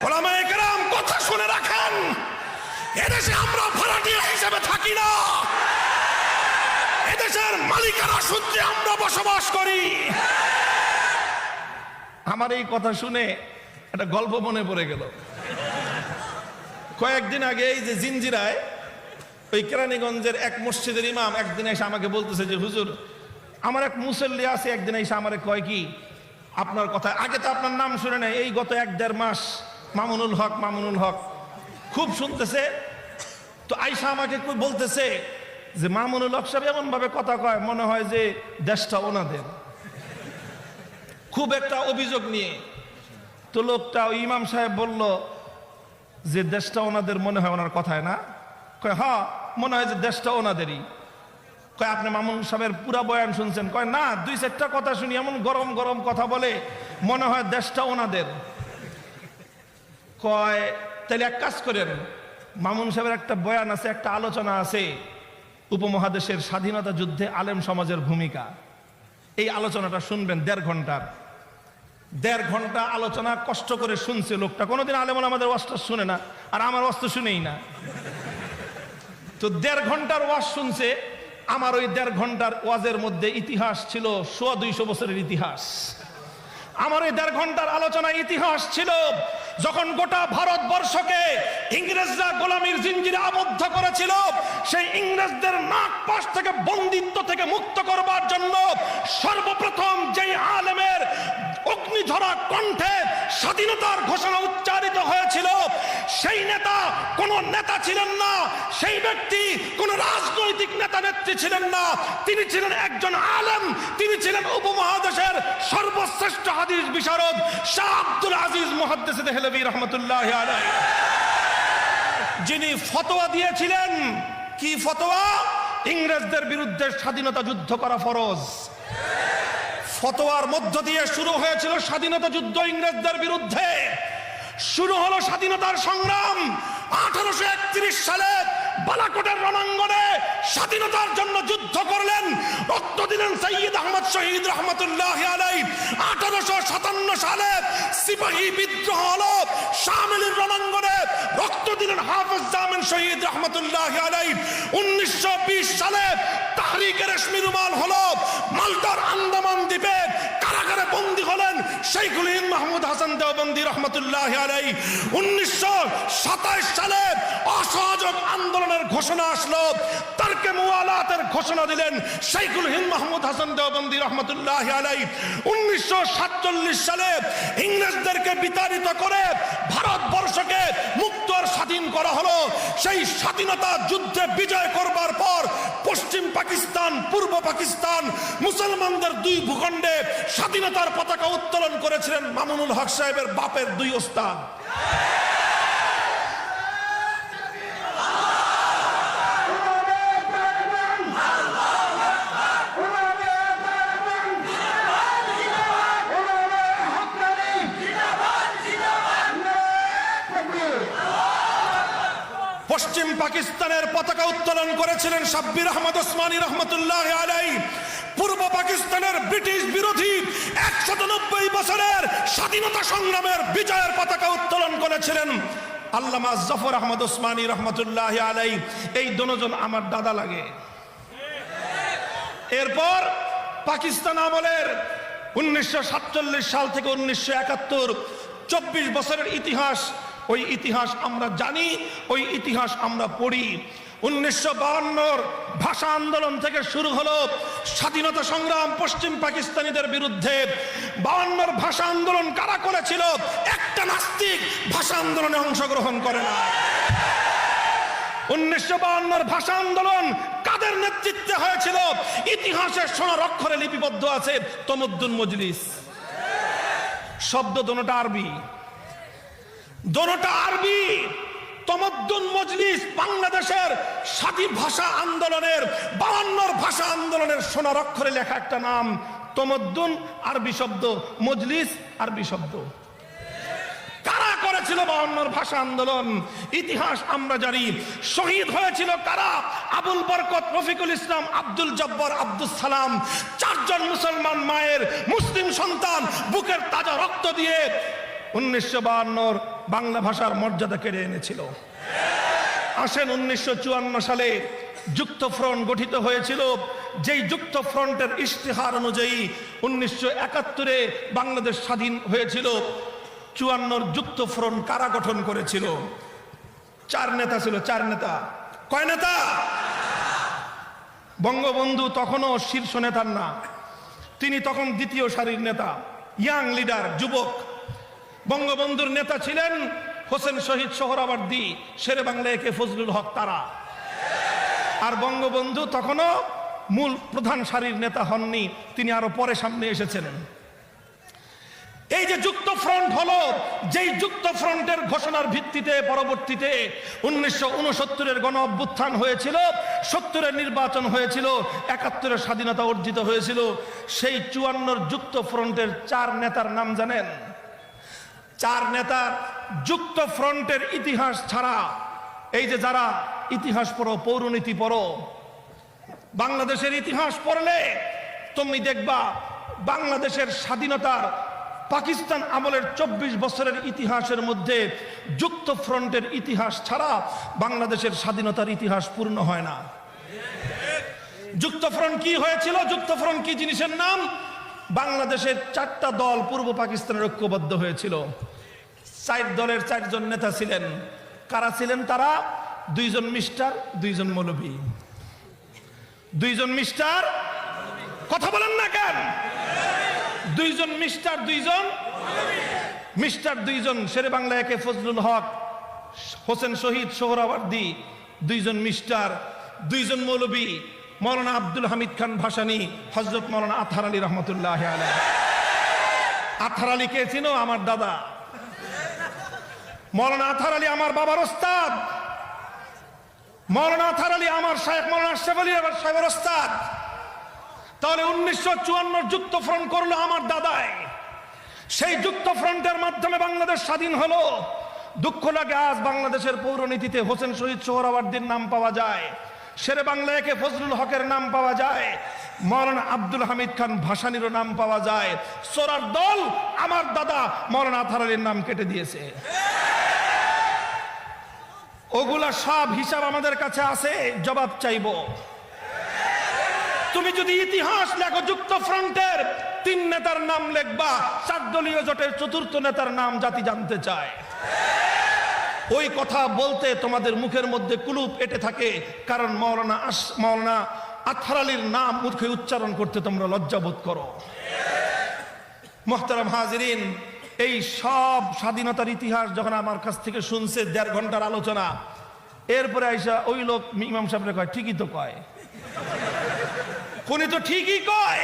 ওলামায়ে কেরাম কথা শুনে রাখেন, এদেশে আমরা ভাড়াটিয়া হিসেবে থাকি না, এদেশের মালিকানা সূত্রে আমরা বসবাস করি। আমার এই কথা শুনে একটা গল্প মনে পড়ে গেল। কয়েকদিন আগে এই যে জিঞ্জিরায় ওই কেরানীগঞ্জের এক মসজিদের ইমাম একদিন এসে আমাকে বলতেছে যে হুজুর, আমার এক মুসল্লি আছে, একদিন এসে আমারে কয় কি আপনার কথা, আগে তো আপনার নাম শুনে নাই, এই গত 1-1.5 মাস মামুনুল হক খুব শুনতেছে। তো আইসা আমাকে বলতেছে যে মামুনুল হক সাহেব এমন ভাবে কথা কয় মনে হয় যে দেশটা ওনাদের, খুব একটা অভিযোগ নিয়ে। তো লোকটা ওই ইমাম সাহেব বলল যে দেশটা ওনাদের মনে হয় ওনার কথায় না? কয় হ্যাঁ মনে হয় যে দেশটা ওনাদেরই। কয় আপনি মামুনুল সাহেবের পুরা বয়ান শুনছেন? কয় না, 2-4টা কথা শুনি, এমন গরম গরম কথা বলে মনে হয় দেশটা ওনাদের। কয় তাহলে এক কাজ করেন, মামুন সাহেবের একটা বয়ান আছে, একটা আলোচনা আছে উপমহাদেশের স্বাধীনতা যুদ্ধে আলেম সমাজের ভূমিকা, এই আলোচনাটা শুনবেন 1.5 ঘন্টা আলোচনা কষ্ট করে শুনছে লোকটা। কোনোদিন আলেম আমাদের ওয়াজটা শুনে না, আর আমার ওয়াজ তো শুনেই না। তো 1.5 ঘন্টার ওয়াজ শুনছে। আমার ওই 1.5 ঘন্টার ওয়াজের মধ্যে ইতিহাস ছিল 200 বছরের ইতিহাস। আমার ওই 1.5 ঘন্টার আলোচনায় ইতিহাস ছিল যখন গোটা ভারতবর্ষকে ইংরেজরা গোলামীর জিঞ্জিরে আবদ্ধ করেছিল, সেই ইংরেজদের নাক পাশ থেকে বন্দিত্ব থেকে মুক্ত করবার জন্য সর্বপ্রথম যেই আলেমের অগ্নিঝরা কণ্ঠে স্বাধীনতার ঘোষণা উচ্চারিত হয়েছিল, সেই নেতা কোন নেতা ছিলেন না, সেই ব্যক্তি কোন রাজনৈতিক নেতা নেত্রী ছিলেন না, তিনি ছিলেন একজন আলেম, তিনি ছিলেন উপমহাদেশের সর্বশ্রেষ্ঠ হাদিস বিশারদ শাহ আব্দুল আজিজ মুহাদ্দিস দেহলভী রাহমাতুল্লাহি আলাইহি, যিনি ফতোয়া দিয়েছিলেন। কি ফতোয়া? ইংরেজদের বিরুদ্ধে স্বাধীনতা যুদ্ধ করা ফরজ। ফতোয়ার মধ্য দিয়ে শুরু হয়েছিল স্বাধীনতা যুদ্ধ ইংরেজদের বিরুদ্ধে। শুরু হলো স্বাধীনতার সংগ্রাম। 1831 সালে বালাকোটের রণাঙ্গনে স্বাধীনতার জন্য যুদ্ধ করলেন, রক্ত দিলেন সৈয়দ আহমদ শহীদ রহমতুল্লাহি আলাইহি। 1857 সালে সিপাহী বিদ্রোহ হলো, শামিলির রণাঙ্গনে রক্ত দিলেন হাফেজ জামিন শহীদ রহমতুল্লাহি আলাইহি। 1920 সালে তাহরিকে রেশমি রুমাল হলো, মালটার আন্দামান দ্বীপে কারাগারে বন্দী হলেন শাইখুল হিন্দ মাহমুদ হাসান দেওবন্দি রহমতুল্লাহি আলাইহি। 1927 সালে অসহযোগ আন্দোলনের ঘোষণা আসলো, তারকে মুওয়ালাতের ঘোষণা দিলেন শাইখুল হিন্দ মাহমুদ হাসান দেওবন্দি রহমতুল্লাহি আলাইহি। 1947 সালে ইংরেজদেরকে বিতাড়িত করে ভারতবর্ষকে মুক্ত আর স্বাধীন করা হলো। সেই স্বাধীনতা যুদ্ধে বিজয় করবার পর পশ্চিম পাকিস্তান, পূর্ব পাকিস্তান, মুসলমানদের 2 ভূখণ্ডে স্বাধীনতার পতাকা উত্তোলন করেছিলেন মামুনুল হক সাহেবের বাপের 2 ওস্তাদ। পশ্চিম পাকিস্তানের পতাকা উত্তোলন করেছিলেন সাব্বির আহমদ ওসমানী রহমতুল্লাহি আলাইহি। পূর্ব পাকিস্তানের ব্রিটিশ বিরোধী 190 বছরের স্বাধীনতা সংগ্রামের বিজয়ের পতাকা উত্তোলন করেছিলেন আল্লামা জাফর আহমদ ওসমানী রহমতুল্লাহি আলাইহি। এই দুজন আমার দাদা লাগে। এরপর পাকিস্তান আমলের 1947 সাল থেকে 1971 24 বছরের ইতিহাস, ওই ইতিহাস আমরা জানি, ওই ইতিহাস আমরা পড়ি। 1952 ভাষা আন্দোলন থেকে শুরু হলো স্বাধীনতা সংগ্রাম পশ্চিম পাকিস্তানিদের বিরুদ্ধে। 52 ভাষা আন্দোলন কারা করেছিল? একটা নাস্তিক ভাষা আন্দোলনে অংশগ্রহণ করে না। 1952 ভাষা আন্দোলন কাদের নেতৃত্বে হয়েছিল? ইতিহাসের সোনার অক্ষরে লিপিবদ্ধ আছে তমদ্দুন মজলিস। শব্দ দোনোটা আরবি, দোনোটা আরবি। তমদ্দুন মজলিস বাংলাদেশের স্বাধীন ভাষা আন্দোলনের 52 ভাষা আন্দোলনের সোনার অক্ষরে লেখা একটা নাম। তমদ্দুন আরবি শব্দ, মজলিস আরবি শব্দ। কারা করেছিল 52 ভাষা আন্দোলন? ইতিহাস আমরা জানি। শহীদ হয়েছিল কারা? আবুল বরকত, রফিকুল ইসলাম, আব্দুল জব্বার, আব্দুল সালাম, 4 জন মুসলমান মায়ের মুসলিম সন্তান বুকের তাজা রক্ত দিয়ে 1952 বাংলা ভাষার মর্যাদা কেড়ে এনেছিল। আসেন 1954 সালে যুক্ত ফ্রন্ট গঠিত হয়েছিল, যেই যুক্ত ফ্রন্টের ইশতেহার অনুযায়ী 1971-এ বাংলাদেশ স্বাধীন হয়েছিল। 54 যুক্ত ফ্রন্ট কারা গঠন করেছিল? 4 নেতা ছিল। 4 নেতা। কয় নেতা? বঙ্গবন্ধু তখনও শীর্ষ নেতার না, তিনি তখন দ্বিতীয় সারির নেতা, ইয়াং লিডার, যুবক। বঙ্গবন্ধুর নেতা ছিলেন হোসেন শহীদ সোহরাওয়ার্দী, শেরে বাংলা একে ফজলুল হক তারা। আর বঙ্গবন্ধু তখনও মূল প্রধান সারির নেতা হননি, তিনি আরো পরে সামনে এসেছেন। এই যে যুক্ত ফ্রন্ট হলো, যেই যুক্ত ফ্রন্টের ঘোষণার ভিত্তিতে পরবর্তীতে 1969-এর গণ অভ্যুত্থান হয়েছিল, 70-এর নির্বাচন হয়েছিল, 71-এর স্বাধীনতা অর্জিত হয়েছিল। সেই 54 যুক্ত ফ্রন্টের 4 নেতার নাম জানেন? 4 নেতার যুক্ত ফ্রন্টের ইতিহাস ছাড়া, এই যে যারা ইতিহাস পড়ো, পৌরনীতি পড়ো, বাংলাদেশের ইতিহাস পড়লে তুমি দেখবা বাংলাদেশের স্বাধীনতার পাকিস্তান আমলের 24 বছরের ইতিহাসের মধ্যে যুক্ত ফ্রন্টের ইতিহাস ছাড়া বাংলাদেশের স্বাধীনতার ইতিহাস পূর্ণ হয় না। যুক্ত ফ্রন্ট কি হয়েছিল? যুক্ত ফ্রন্ট কি জিনিসের নাম? বাংলাদেশের 4টা দল পূর্ব পাকিস্তানের ঐক্যবদ্ধ হয়েছিল। 4 দলের 4 জন নেতা ছিলেন। কারা ছিলেন তারা? 2 জন মিস্টার, 2 জন মৌলবী। 2 জন মিস্টার, কথা বলেন না কেন? 2 জন মিস্টার, 2 জন মিস্টার, 2 জন শেরে বাংলা একে ফজলুল হক, হোসেন শহীদ সোহরাওয়ার্দী। 2 জন মিস্টার, 2 জন মৌলবী, মৌলানা আব্দুল হামিদ খান ভাসানী, হযরত মৌলানা আতহার আলী রহমতুল্লাহ আলাইহি। আতহার আলী কে চিনো? আমার দাদা। মৌলানা আতহার আলী আমার বাবার ওস্তাদ। মৌলানা আতহার আলী আমার শায়েখ মৌলানা আশরাফ আলী সাহেবের ওস্তাদ। তাহলে 1954 যুক্ত ফ্রন্ট করলো আমার দাদাই। সেই যুক্ত ফ্রন্টের মাধ্যমে বাংলাদেশ স্বাধীন হলো। দুঃখ লাগে আজ বাংলাদেশের পৌরনীতিতে হোসেন শহীদ সোহরাওয়ার্দীর নাম পাওয়া যায়, শেরে বাংলা একে ফজলুল হকের নাম পাওয়া যায়, মৌলানা আব্দুল হামিদ খান ভাসানীরও নাম পাওয়া যায়। সোরার দল আমার দাদা মৌলানা আতহার আলীর নাম কেটে দিয়েছে। ওগুলা সব হিসাব আমাদের কাছে আছে, জবাব চাইবো। তুমি যদি ইতিহাস লেখো, যুক্ত ফ্রন্টের 3 নেতার নাম লিখবা, 4 দলীয় জোটের 4র্থ নেতার নাম জাতি জানতে চায়। ওই কথা বলতে তোমাদের মুখের মধ্যে কুলুপ এঁটে থাকে, কারণ মৌলানা আতহার আলীর নাম মুখে উচ্চারণ করতে তোমরা লজ্জাবোধ করো। মুহতারাম হাজিরিন, এই সব স্বাধীনতার ইতিহাস যখন আমার কাছ থেকে শুনছে 1.5 ঘন্টার আলোচনা, এরপরে আইসা ওই লোক ইমাম সাহেবরা কয় ঠিকই তো কয়, উনি তো ঠিকই কয়।